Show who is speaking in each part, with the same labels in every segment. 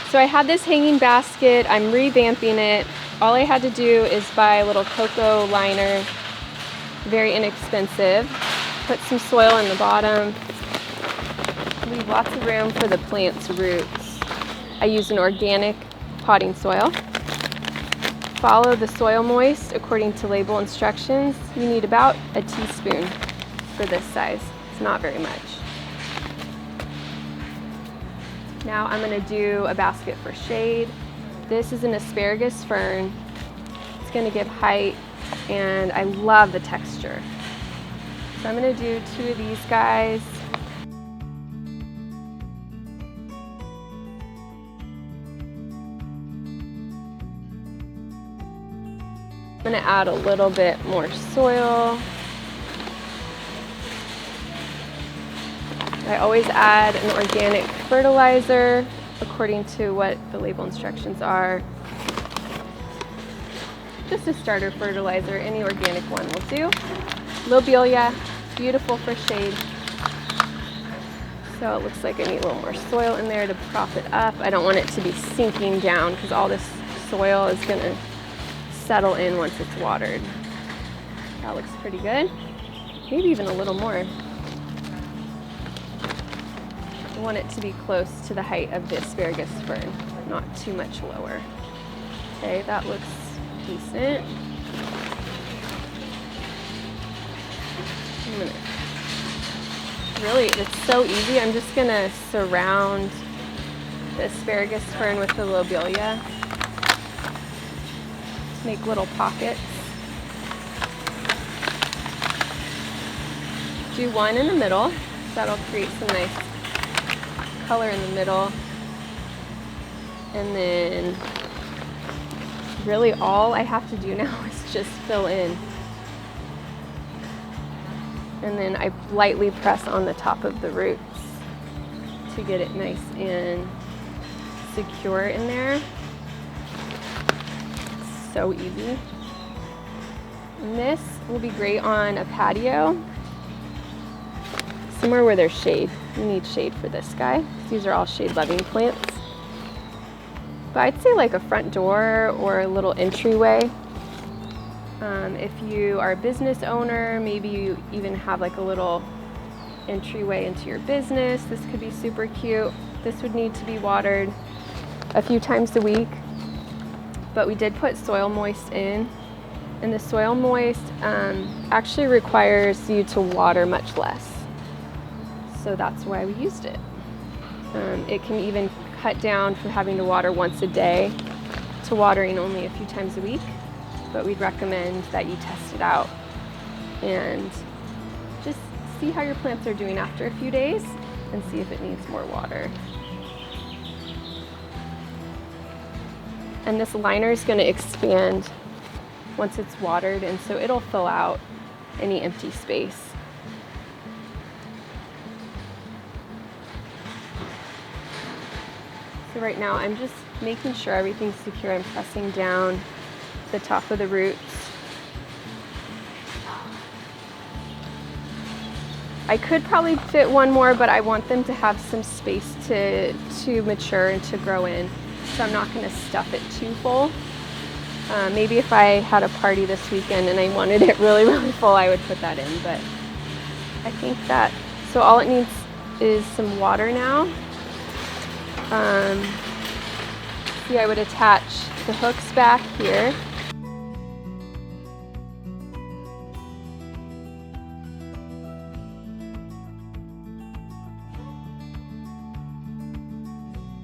Speaker 1: So I had this hanging basket, I'm revamping it. All I had to do is buy a little cocoa liner, very inexpensive. Put some soil in the bottom, leave lots of room for the plant's roots. I use an organic potting soil. Follow the soil moist according to label instructions. You need about a teaspoon for this size. It's not very much. Now I'm going to do a basket for shade. This is an asparagus fern. It's going to give height, and I love the texture. So I'm going to do 2 of these guys. I'm going to add a little bit more soil. I always add an organic fertilizer according to what the label instructions are. Just a starter fertilizer, any organic one will do. Lobelia, beautiful for shade. So it looks like I need a little more soil in there to prop it up. I don't want it to be sinking down because all this soil is going to settle in once it's watered. That looks pretty good. Maybe even a little more. I want it to be close to the height of the asparagus fern, not too much lower. Okay, that looks decent. Really, it's so easy. I'm just gonna surround the asparagus fern with the lobelia. Make little pockets. Do one in the middle. That'll create some nice color in the middle. And then really all I have to do now is just fill in. And then I lightly press on the top of the roots to get it nice and secure in there. It's so easy. And this will be great on a patio, somewhere where there's shade. You need shade for this guy. These are all shade-loving plants. But I'd say like a front door or a little entryway. If you are a business owner, maybe you even have like a little entryway into your business. This could be super cute. This would need to be watered a few times a week. But we did put soil moist in. And the soil moist actually requires you to water much less. So that's why we used it. It can even cut down from having to water once a day to watering only a few times a week. But we'd recommend that you test it out and just see how your plants are doing after a few days and see if it needs more water. And this liner is going to expand once it's watered, and so it'll fill out any empty space. So right now I'm just making sure everything's secure. I'm pressing down the top of the roots. I could probably fit one more, but I want them to have some space to mature and to grow in. So I'm not going to stuff it too full. Maybe if I had a party this weekend and I wanted it really, really full, I would put that in. But I think that, so all it needs is some water now. See, I would attach the hooks back here.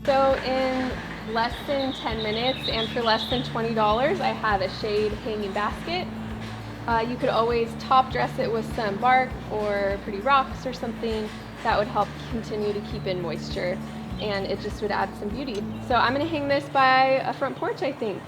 Speaker 1: So in less than 10 minutes and for less than $20, I have a shade hanging basket. You could always top dress it with some bark or pretty rocks or something. That would help continue to keep in moisture, and it just would add some beauty. So I'm gonna hang this by a front porch, I think.